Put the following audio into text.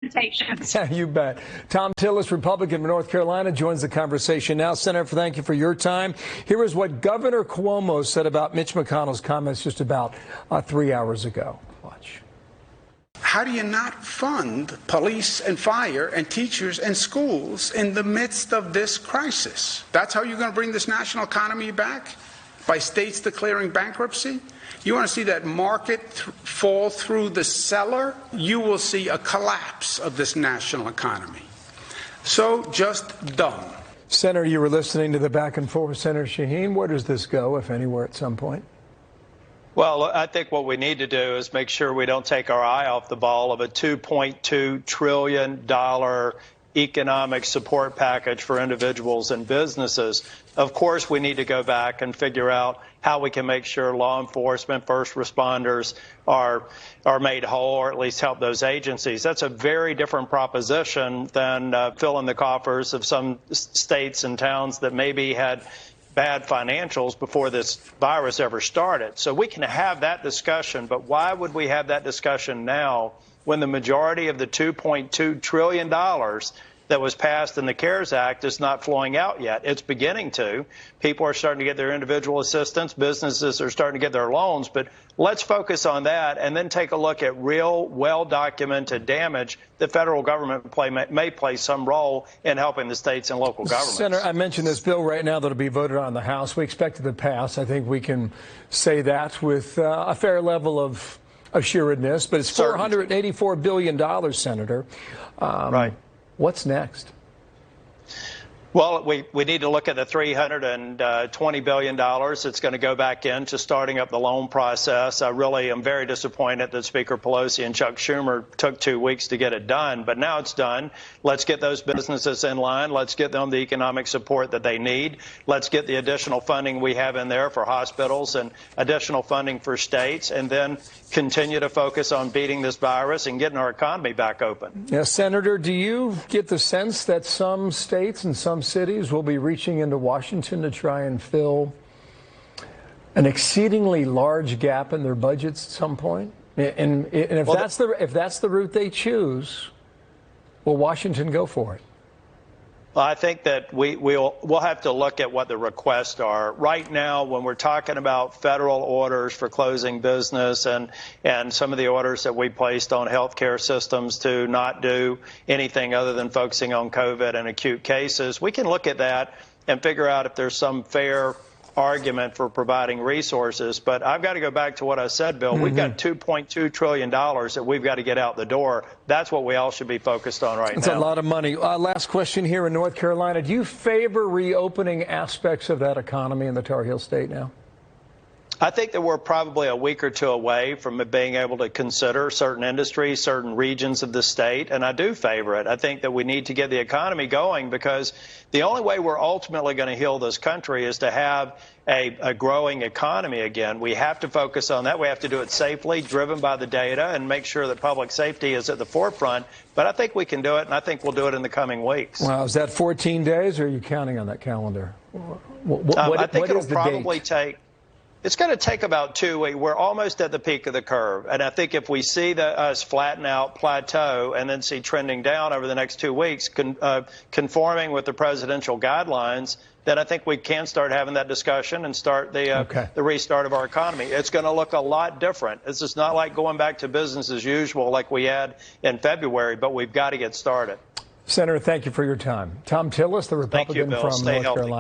Yeah, you bet. Tom Tillis, Republican of North Carolina, joins the conversation now. Senator, thank you for your time. Here is what Governor Cuomo said about Mitch McConnell's comments just about 3 hours ago. Watch. How do you not fund police and fire and teachers and schools in the midst of this crisis? That's how you're going to bring this national economy back? By states declaring bankruptcy? You want to see that market fall through the cellar? You will see a collapse of this national economy. So just dumb. Senator, you were listening to the back and forth. Senator Shaheen, where does this go, if anywhere, at some point? Well, I think what we need to do is make sure we don't take our eye off the ball of a $2.2 trillion economic support package for individuals and businesses. Of course, we need to go back and figure out how we can make sure law enforcement, first responders are made whole, or at least help those agencies. That's a very different proposition than filling the coffers of some states and towns that maybe had bad financials before this virus ever started. So we can have that discussion, but why would we have that discussion now when the majority of the $2.2 trillion that was passed in the CARES Act is not flowing out yet? It's beginning to. People are starting to get their individual assistance. Businesses are starting to get their loans. But let's focus on that and then take a look at real, well-documented damage. The federal government may play some role in helping the states and local governments. Senator, I mentioned this bill right now that will be voted on in the House. We expect it to pass. I think we can say that with a fair level of assuredness. But it's $484 billion, Senator. Right. What's next? Well, we need to look at the $320 billion that's going to go back into starting up the loan process. I really am very disappointed that Speaker Pelosi and Chuck Schumer took 2 weeks to get it done. But now it's done. Let's get those businesses in line. Let's get them the economic support that they need. Let's get the additional funding we have in there for hospitals and additional funding for states, and then continue to focus on beating this virus and getting our economy back open. Yeah, Senator, do you get the sense that some states and some cities will be reaching into Washington to try and fill an exceedingly large gap in their budgets at some point? And if, well, that's the route they choose, will Washington go for it? Well, I think that we'll have to look at what the requests are. Right now, when we're talking about federal orders for closing business and some of the orders that we placed on healthcare systems to not do anything other than focusing on COVID and acute cases, we can look at that and figure out if there's some fair argument for providing resources. But I've got to go back to what I said, Bill. We've got $2.2 trillion that we've got to get out the door. That's what we all should be focused on right now. That's a lot of money. Last question here in North Carolina. Do you favor reopening aspects of that economy in the Tar Heel State now? I think that we're probably a week or two away from being able to consider certain industries, certain regions of the state, and I do favor it. I think that we need to get the economy going, because the only way we're ultimately going to heal this country is to have a growing economy again. We have to focus on that. We have to do it safely, driven by the data, and make sure that public safety is at the forefront. But I think we can do it, and I think we'll do it in the coming weeks. Wow, is that 14 days, or are you counting on that calendar? I think it'll probably take... It's going to take about 2 weeks. We're almost at the peak of the curve. And I think if we see us flatten out, plateau, and then see trending down over the next 2 weeks, conforming with the presidential guidelines, then I think we can start having that discussion and start the restart of our economy. It's going to look a lot different. This is not like going back to business as usual like we had in February, but we've got to get started. Senator, thank you for your time. Tom Tillis, the Republican from North Carolina.